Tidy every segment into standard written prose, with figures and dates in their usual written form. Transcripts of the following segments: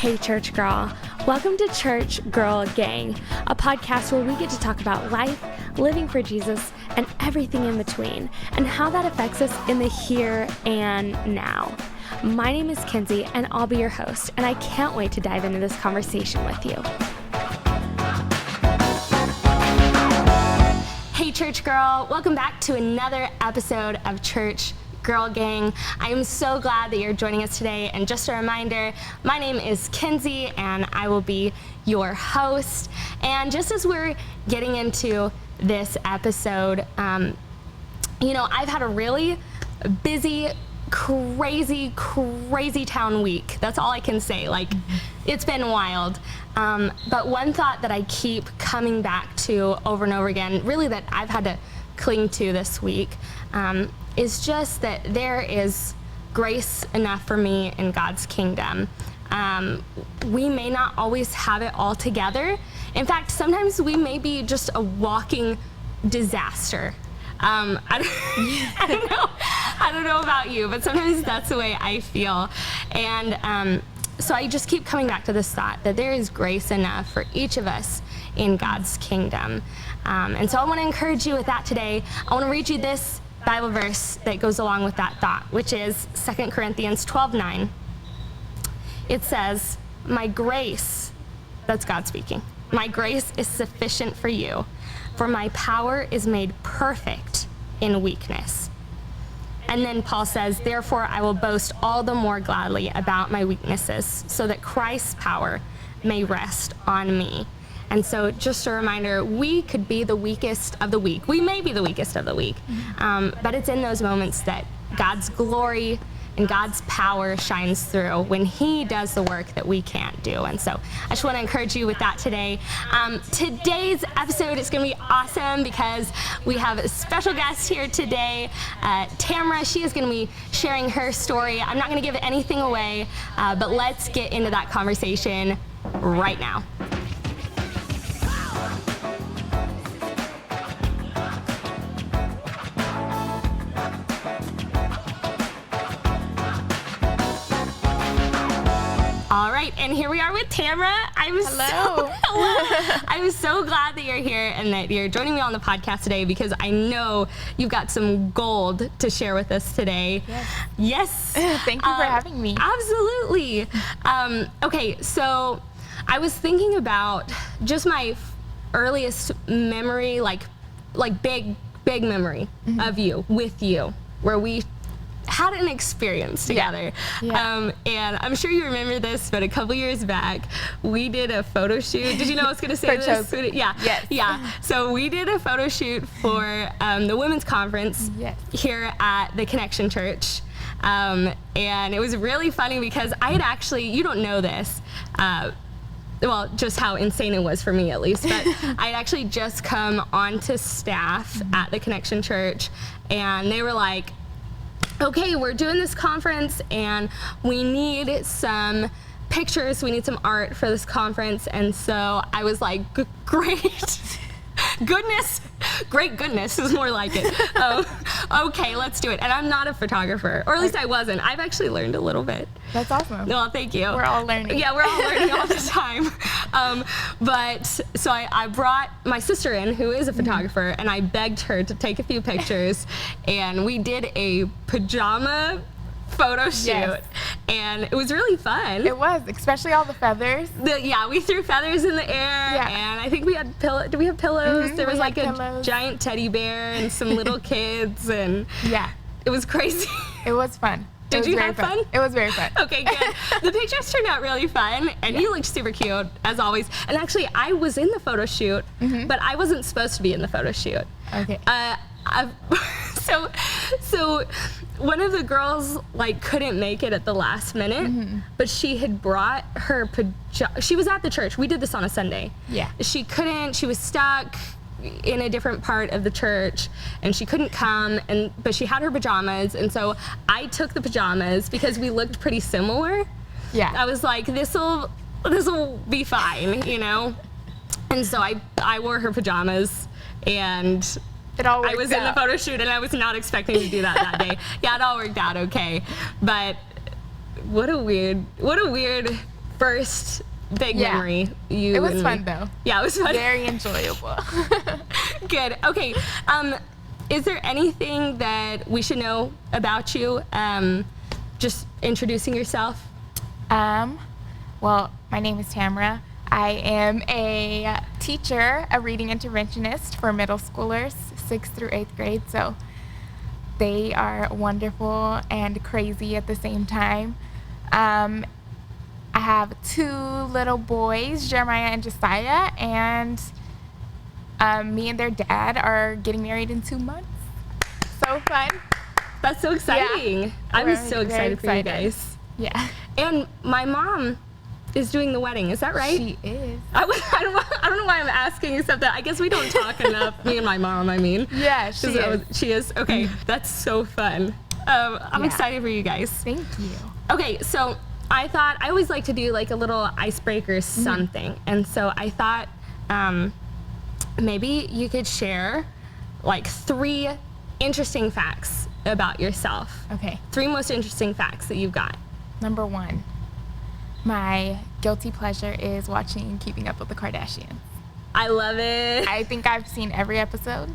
Hey Church Girl, welcome to Church Girl Gang, a podcast where we get to talk about life, living for Jesus, and everything in between, and how that affects us in the here and now. My name is Kenzie, and I'll be your host, and I can't wait to dive into this conversation with you. Hey Church Girl, welcome back to another episode of Church Girl Gang. I am so glad that you're joining us today, and just a reminder, my name is Kenzie and I will be your host. And just as we're getting into this episode, I've had a really busy, crazy town week. That's all I can say. It's been wild. But one thought that I keep coming back to over and over again, really that I've had to cling to this week, is just that there is grace enough for me in God's kingdom. We may not always have it all together. In fact, sometimes we may be just a walking disaster. I don't know about you, but sometimes that's the way I feel. And so I just keep coming back to this thought that there is grace enough for each of us in God's kingdom. And so I want to encourage you with that today. I want to read you this Bible verse that goes along with that thought, which is 2 Corinthians 12:9. It says, "My grace," that's God speaking, "my grace is sufficient for you, for my power is made perfect in weakness." And then Paul says, "Therefore I will boast all the more gladly about my weaknesses, so that Christ's power may rest on me." And so just a reminder, we could be the weakest of the weak. We may be the weakest of the weak, but it's in those moments that God's glory and God's power shines through when he does the work that we can't do. And so I just want to encourage you with that today. Today's episode is going to be awesome because we have a special guest here today, Tamara. She is going to be sharing her story. I'm not going to give anything away, but let's get into that conversation right now. All right, and here we are with Tamara. Hello. I'm so glad that you're here and that you're joining me on the podcast today because I know you've got some gold to share with us today. Yes. Thank you for having me. Absolutely. Okay, so I was thinking about just my earliest memory, like big memory of you, with you, where we had an experience together. Yeah. And I'm sure you remember this, but a couple years back, we did a photo shoot. Did you know I was going to say this? Yeah. Yes. Yeah. So we did a photo shoot for the women's conference here at the Connection Church. And it was really funny because I had actually, you don't know this, well, just how insane it was for me at least, but I had actually just come onto staff at the Connection Church, and they were like, "Okay, we're doing this conference and we need some pictures, we need some art for this conference." And so I was like, great goodness is more like it. Okay, let's do it. And I'm not a photographer, or at least I wasn't. I've actually learned a little bit. That's awesome. Well, thank you. We're all learning. Yeah, we're all learning all the time. But so I brought my sister in, who is a photographer, and I begged her to take a few pictures, and we did a pajama photo shoot, and it was really fun. It was, especially all the feathers. We threw feathers in the air, and I think we had Did we have pillows? There was like a giant teddy bear and some little kids, and it was crazy. It was fun. Did you have fun? It was very fun. Okay, good. The pictures turned out really fun, and you looked super cute, as always. And actually, I was in the photo shoot, but I wasn't supposed to be in the photo shoot. Okay. So one of the girls couldn't make it at the last minute, but she had brought her she was at the church. We did this on a Sunday. Yeah. She was stuck in a different part of the church, and she couldn't come, but she had her pajamas, and so I took the pajamas because we looked pretty similar. Yeah. I was like, this'll be fine, And so I wore her pajamas, and I was in the photo shoot, and I was not expecting to do that day. Yeah, it all worked out okay. But what a weird first big Yeah. memory. It was fun though. Yeah, it was fun. Very enjoyable. Good. Okay. Is there anything that we should know about you? Just introducing yourself. Well, my name is Tamara. I am a teacher, a reading interventionist for middle schoolers, 6th through 8th grade. So they are wonderful and crazy at the same time. I have 2 little boys, Jeremiah and Josiah, and me and their dad are getting married in 2 months. So fun. That's so exciting. Yeah. I'm We're so very excited for you excited. guys. Yeah. And my mom is doing the wedding. Is that right? She is. I don't know why I'm asking, except that I guess we don't talk enough. Me and my mom, I mean. Yeah, she is. She is? Okay, that's so fun. I'm Yeah. excited for you guys. Thank you. Okay, so I thought, I always like to do like a little icebreaker something. And so I thought maybe you could share like 3 interesting facts about yourself. Okay. 3 most interesting facts that you've got. Number 1, my guilty pleasure is watching Keeping Up with the Kardashians. I love it. I think I've seen every episode.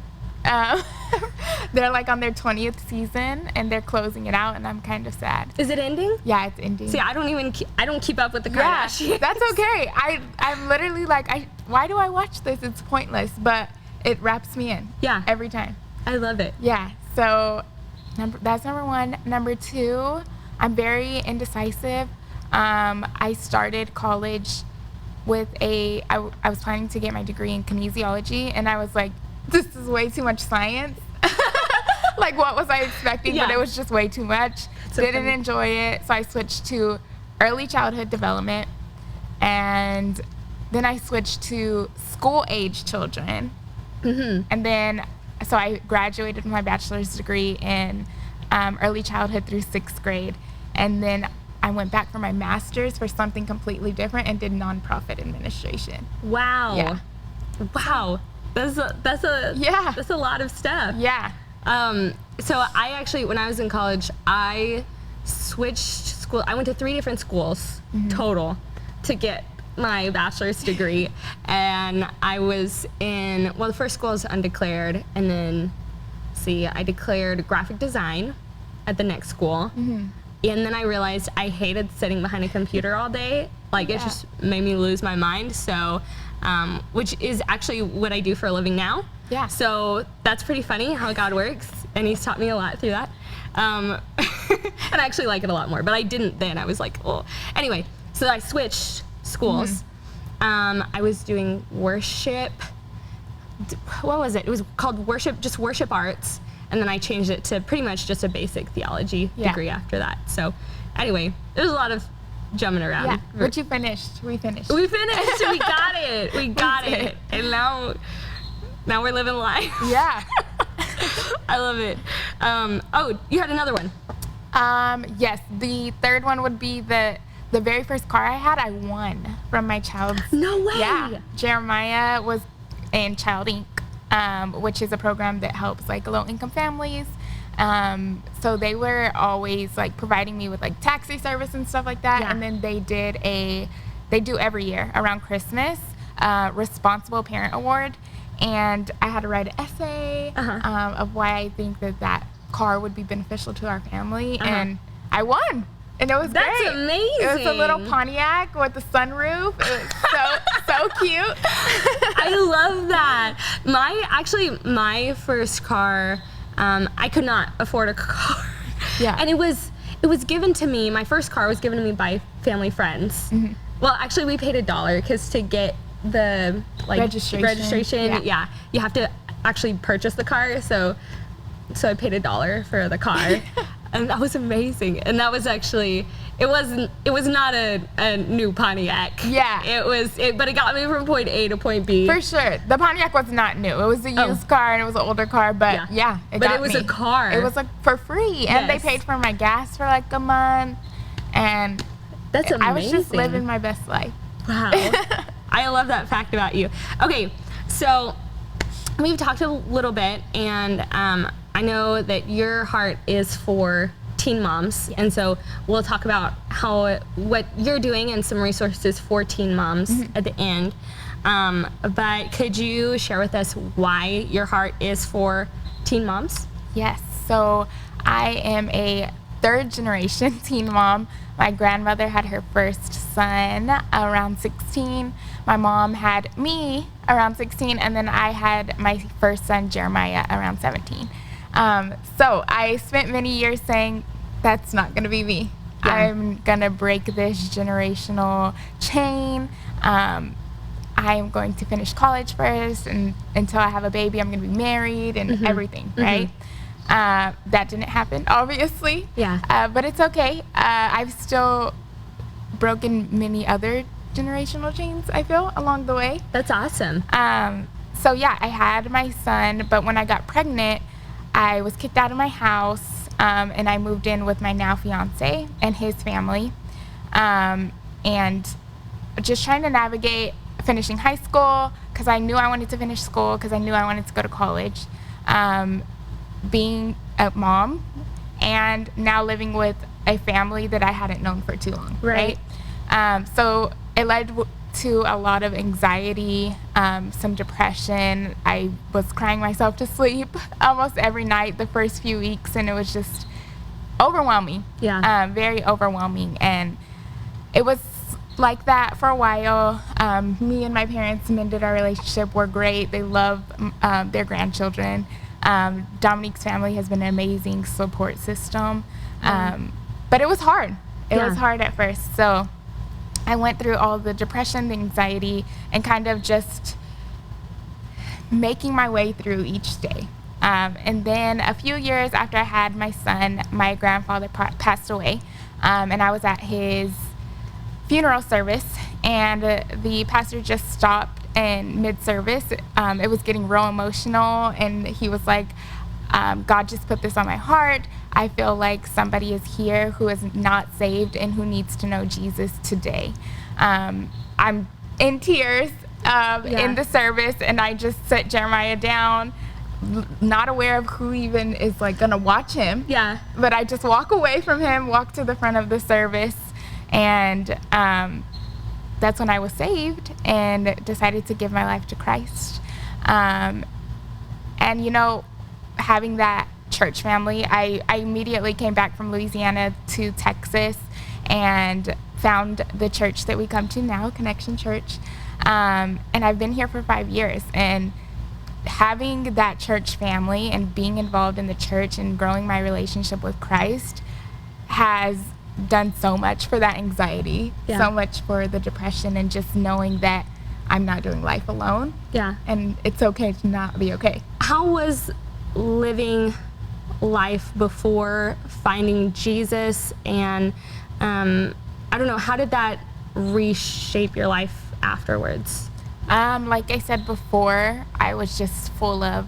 They're like on their 20th season and they're closing it out, and I'm kind of sad. Is it ending? Yeah, it's ending. See, I don't keep up with the Yeah, Kardashians. that's okay. I'm literally like, why do I watch this? It's pointless, but it wraps me in. Yeah. Every time. I love it. Yeah. So that's number 1. Number 2, I'm very indecisive. I started college with I was planning to get my degree in kinesiology, and I was like, this is way too much science. Like, what was I expecting? Yeah. But it was just way too much. So Didn't funny. enjoy it. So I switched to early childhood development, and then I switched to school-age children. And then, so I graduated with my bachelor's degree in early childhood through 6th grade. And then I went back for my master's for something completely different and did nonprofit administration. Wow. Yeah. Wow. That's a lot of stuff. Yeah. So I actually, when I was in college, I switched school. I went to 3 different schools total to get my bachelor's degree. And I was in, well, the first school was undeclared. And then, I declared graphic design at the next school. And then I realized I hated sitting behind a computer all day. Like, it just made me lose my mind. So, which is actually what I do for a living now. Yeah. So that's pretty funny how God works, and He's taught me a lot through that. And I actually like it a lot more, but I didn't then. I was like, oh. Anyway, so I switched schools. I was doing worship. What was it? It was called worship arts. And then I changed it to pretty much just a basic theology degree after that. So anyway, there's a lot of jumping around. Yeah. But you finished. We finished. We finished. We got it. We got it. And now we're living life. Yeah. I love it. Oh, you had another one. Yes. The 3rd one would be the very first car I had, I won from my child's. No way. Yeah. Jeremiah was in Child Inc., which is a program that helps like low-income families. So they were always like providing me with like taxi service and stuff like that. Yeah. And then they do every year around Christmas, Responsible Parent Award. And I had to write an essay of why I think that car would be beneficial to our family. And I won. And it was That's great. amazing. It was a little Pontiac with the sunroof. It was so cute. I love that. My first car, I could not afford a car. Yeah. And it was given to me. My first car was given to me by family friends. Well, actually, we paid $1 because to get the registration, you have to actually purchase the car. So I paid $1 for the car. And that was amazing. And that was actually, it was not a new Pontiac. Yeah. But it got me from point A to point B. For sure. The Pontiac was not new. It was a used car and it was an older car, but yeah, it got me. But it was a car. It was like for free. And they paid for my gas for like a month. And that's amazing. I was just living my best life. Wow. I love that fact about you. Okay, so we've talked a little bit, and I know that your heart is for teen moms, and so we'll talk about what you're doing and some resources for teen moms at the end. But could you share with us why your heart is for teen moms? Yes. So I am a third generation teen mom. My grandmother had her first son around 16. My mom had me around 16, and then I had my first son, Jeremiah, around 17. So I spent many years saying, that's not going to be me. Yeah. I'm going to break this generational chain. I am going to finish college first, and until I have a baby, I'm going to be married and everything, right? That didn't happen, obviously. Yeah. But it's okay. I've still broken many other generational chains, I feel, along the way. That's awesome. So yeah, I had my son, but when I got pregnant, I was kicked out of my house, and I moved in with my now fiance and his family, and just trying to navigate finishing high school, because I knew I wanted to finish school, because I knew I wanted to go to college, being a mom, and now living with a family that I hadn't known for too long, right? So it led to a lot of anxiety, some depression. I was crying myself to sleep almost every night the first few weeks, and it was just overwhelming. Yeah. Very overwhelming. And it was like that for a while. Me and my parents mended our relationship. We're great. They love their grandchildren. Dominique's family has been an amazing support system. But it was hard. It was hard at first. So I went through all the depression, the anxiety, and kind of just making my way through each day. And then a few years after I had my son, my grandfather passed away, and I was at his funeral service, and the pastor just stopped in mid-service. It was getting real emotional, and he was like, God just put this on my heart. I feel like somebody is here who is not saved and who needs to know Jesus today. I'm in tears in the service, and I just set Jeremiah down, not aware of who even is like gonna watch him. Yeah. But I just walk away from him, walk to the front of the service, and that's when I was saved and decided to give my life to Christ. And you know, having that church family, I immediately came back from Louisiana to Texas and found the church that we come to now, Connection Church. And I've been here for 5 years, and having that church family and being involved in the church and growing my relationship with Christ has done so much for that anxiety, so much for the depression, and just knowing that I'm not doing life alone. Yeah. And it's okay to not be okay. How was living life before finding Jesus, and I don't know, how did that reshape your life afterwards? Like I said before, I was just full of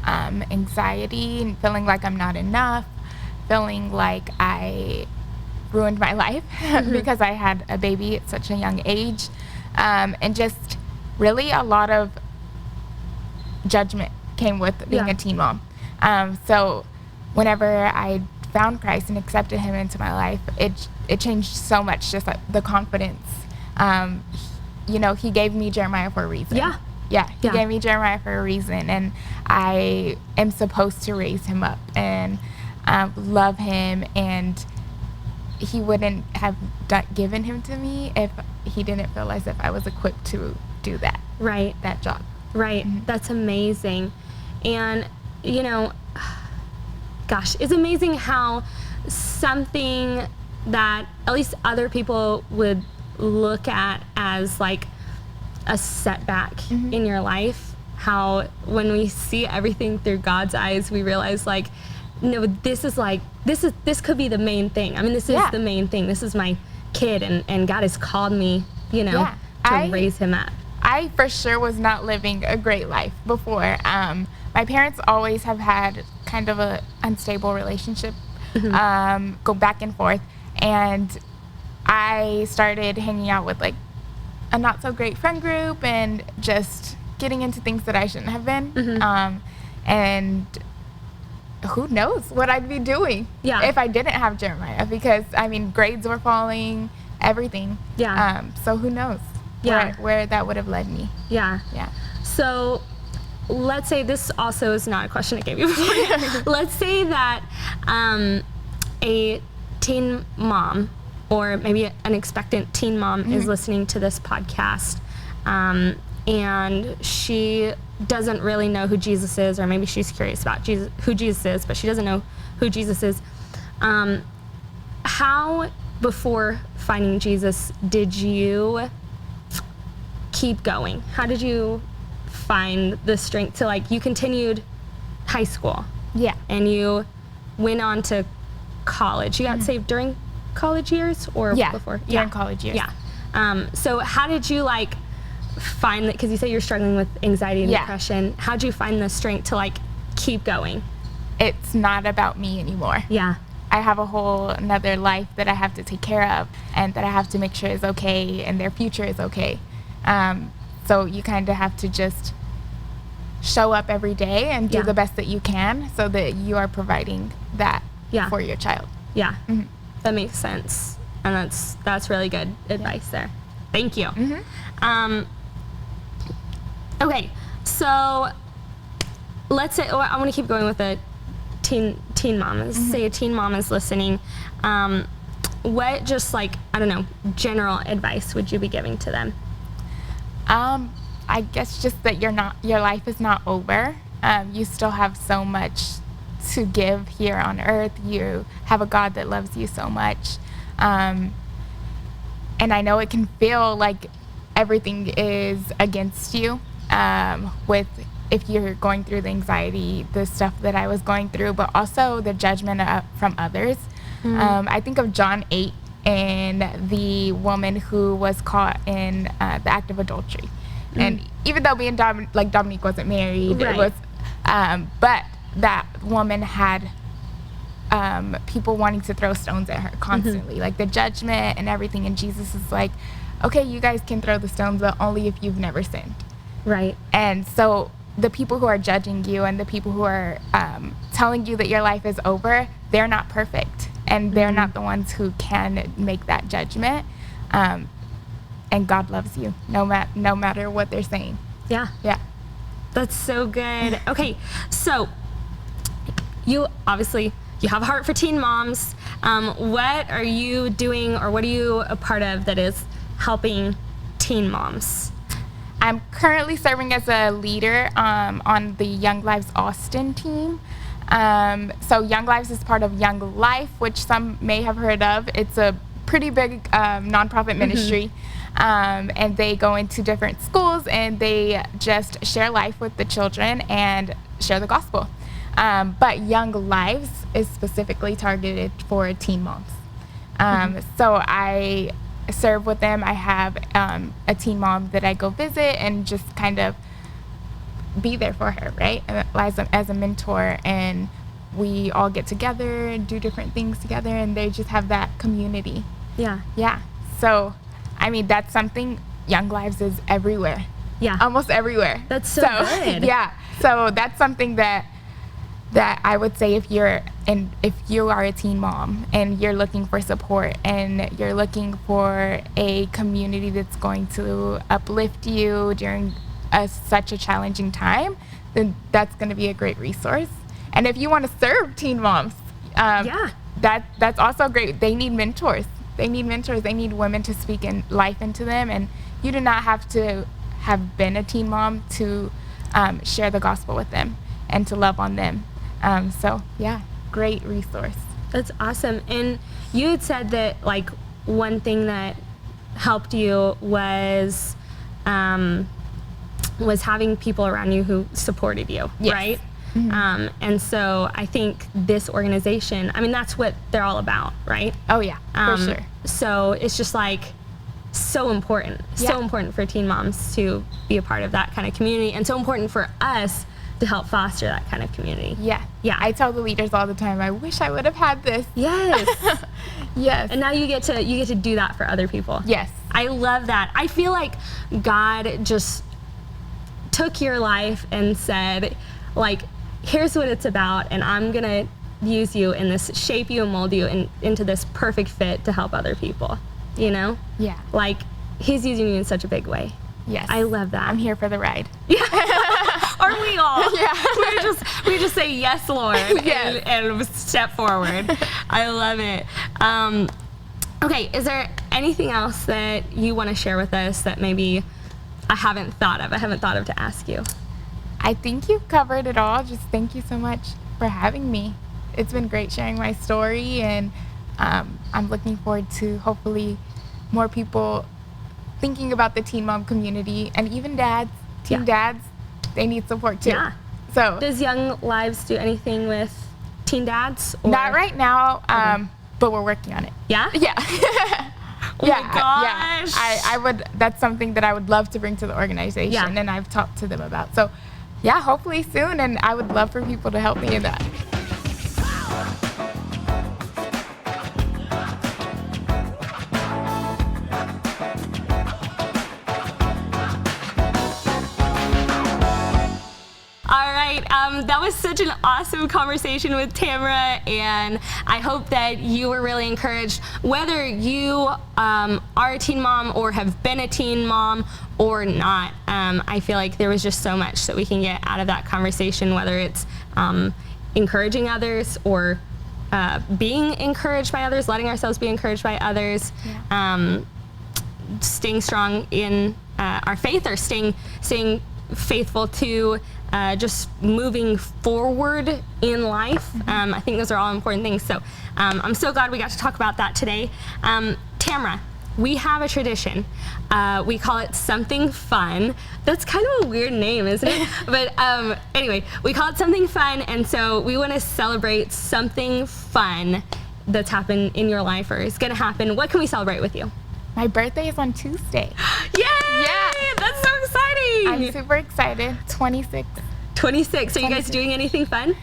anxiety and feeling like I'm not enough, feeling like I ruined my life because I had a baby at such a young age, and just really a lot of judgment came with being a teen mom. So whenever I found Christ and accepted him into my life, it changed so much, just like the confidence. You know, he gave me Jeremiah for a reason. He gave me Jeremiah for a reason, and I am supposed to raise him up and love him, and he wouldn't have given him to me if he didn't feel as if I was equipped to do that. Right. That job. Right. Mm-hmm. That's amazing. And, you know, gosh, it's amazing how something that at least other people would look at as like a setback in your life, how when we see everything through God's eyes, we realize like, no, this could be the main thing. I mean, this is the main thing. This is my kid, and God has called me, you know, to raise him up. I for sure was not living a great life before. My parents always have had kind of a unstable relationship, go back and forth, and I started hanging out with like a not so great friend group and just getting into things that I shouldn't have been. And who knows what I'd be doing if I didn't have Jeremiah, because grades were falling, everything. So who knows where that would have led me. So let's say, this also is not a question I gave you before. Let's say that a teen mom, or maybe an expectant teen mom, is listening to this podcast, and she doesn't really know who Jesus is, or maybe she's curious about who Jesus is, but she doesn't know who Jesus is. How, before finding Jesus, did you keep going? How did you find the strength to, like, you continued high school, and you went on to college. You got saved during college years, or before? During college years. So how did you, like, find that, because you say you're struggling with anxiety and depression, how did you find the strength to, like, keep going? It's not about me anymore. I have a whole another life that I have to take care of, and that I have to make sure is okay, and their future is okay. So you kind of have to just show up every day and do the best that you can, so that you are providing that for your child. That makes sense, and that's really good advice there. Thank you. Okay, so let's say, I want to keep going with the teen mom. Say a teen mom is listening. What, just, like, I don't know, general advice would you be giving to them? I guess just that your life is not over. You still have so much to give here on earth. You have a God that loves you so much. And I know it can feel like everything is against you, if you're going through the anxiety, the stuff that I was going through, but also the judgment from others. I think of John 8 and the woman who was caught in the act of adultery. And even though me and Dominique wasn't married, it was, but that woman had people wanting to throw stones at her constantly, like the judgment and everything. And Jesus is like, okay, you guys can throw the stones, but only if you've never sinned. And so the people who are judging you and the people who are telling you that your life is over, they're not perfect, and they're not the ones who can make that judgment. And God loves you no matter what they're saying. That's so good. Okay, so you obviously, you have a heart for teen moms. What are you doing, or what are you a part of that is helping teen moms? I'm currently serving as a leader on the Young Lives Austin team. So Young Lives is part of Young Life, which some may have heard of. It's a pretty big nonprofit ministry. And they go into different schools, and they just share life with the children and share the gospel. But Young Lives is specifically targeted for teen moms. So I serve with them. I have a teen mom that I go visit and just kind of be there for her, right? As a mentor, and we all get together and do different things together, and they just have that community. So, I mean, that's something. Young Lives is everywhere. Almost everywhere. That's so good. So that's something that I would say, if you are a teen mom and you're looking for support and you're looking for a community that's going to uplift you during such a challenging time, then that's going to be a great resource. And if you want to serve teen moms, that's also great. They need mentors. They need women to speak in life into them, and you do not have to have been a teen mom to share the gospel with them and to love on them. So great resource. That's awesome. And you had said that, like, one thing that helped you was having people around you who supported you, right? And so I think this organization, I mean, that's what they're all about, right? Oh yeah, for sure. So it's just, like, so important for teen moms to be a part of that kind of community, and so important for us to help foster that kind of community. I tell the leaders all the time, I wish I would have had this. Yes. And now you get to do that for other people. I love that. I feel like God just took your life and said, like, here's what it's about, and I'm going to use you in this, shape you and mold you into this perfect fit to help other people, you know? Yeah. Like, he's using you in such a big way. Yes. I love that. I'm here for the ride. Yeah. Aren't we all? Yeah. we just say yes, Lord, Yes. and step forward. I love it. Okay, is there anything else that you want to share with us that maybe I haven't thought of to ask you? I think you've covered it all. Just thank you so much for having me. It's been great sharing my story, and I'm looking forward to hopefully more people thinking about the teen mom community, and even dads, teen dads, they need support too. Yeah. So does Young Lives do anything with teen dads? Or? Not right now, but we're working on it. Yeah? Yeah. Oh my gosh. Yeah. I would. That's something that I would love to bring to the organization, and I've talked to them about. So, yeah, hopefully soon, and I would love for people to help me in that. That was such an awesome conversation with Tamara, and I hope that you were really encouraged. Whether you are a teen mom or have been a teen mom or not, I feel like there was just so much that we can get out of that conversation, whether it's encouraging others or being encouraged by others, letting ourselves be encouraged by others, staying strong in our faith, or staying faithful to just moving forward in life. I think those are all important things. So I'm so glad we got to talk about that today. Tamara, we have a tradition. We call it Something Fun. That's kind of a weird name, isn't it? But anyway, we call it Something Fun, and so we want to celebrate something fun that's happened in your life or is going to happen. What can we celebrate with you? My birthday is on Tuesday. Yay! Yeah. That's so exciting! I'm super excited. 26. 26. Are you guys doing anything fun?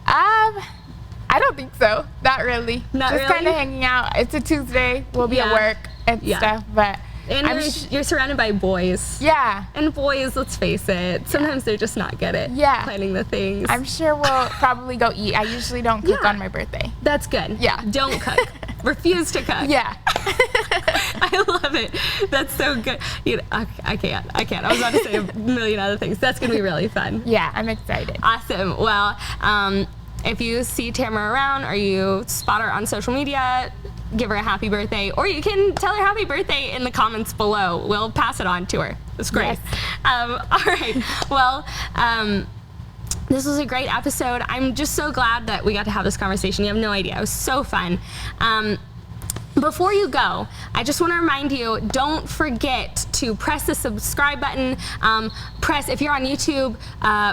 I don't think so. Not really. Not Just really? kind of hanging out. It's a Tuesday. We'll be at work and stuff, but and you're surrounded by boys. Yeah. And boys, let's face it, sometimes they're just not good at planning the things. I'm sure we'll probably go eat. I usually don't cook on my birthday. That's good. Yeah. Don't cook. Refuse to cook. Yeah. I love it. That's so good. I can't. I was about to say a million other things. That's going to be really fun. Yeah, I'm excited. Awesome. Well, if you see Tamara around or you spot her on social media, give her a happy birthday, or you can tell her happy birthday in the comments below. We'll pass it on to her. It's great. Yes. All right. Well, this was a great episode. I'm just so glad that we got to have this conversation. You have no idea. It was so fun. Before you go, I just want to remind you, don't forget to press the subscribe button. If you're on YouTube,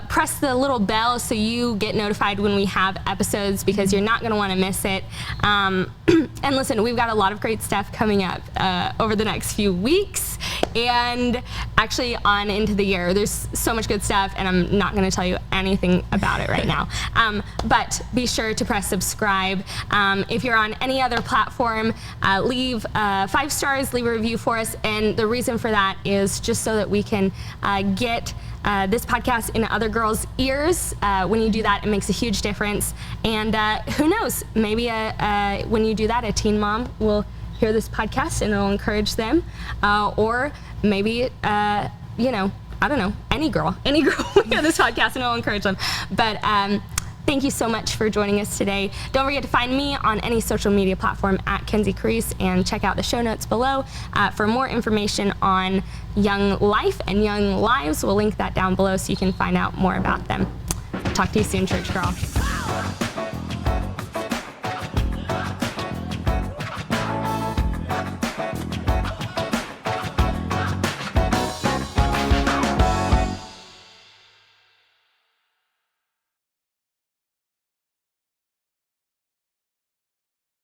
press the little bell so you get notified when we have episodes, because you're not going to want to miss it. And listen, we've got a lot of great stuff coming up over the next few weeks and actually on into the year. There's so much good stuff, and I'm not going to tell you anything about it right now. But be sure to press subscribe. If you're on any other platform, leave 5 stars, leave a review for us. And the reason for that is just so that we can get this podcast in other girls' ears. When you do that, it makes a huge difference. And who knows, maybe when you do that, a teen mom will hear this podcast and it'll encourage them. Or maybe, I don't know, any girl will hear this podcast and it'll encourage them. But thank you so much for joining us today. Don't forget to find me on any social media platform at Kenzie Carisse, and check out the show notes below for more information on Young Life and Young Lives. We'll link that down below so you can find out more about them. Talk to you soon, church girl.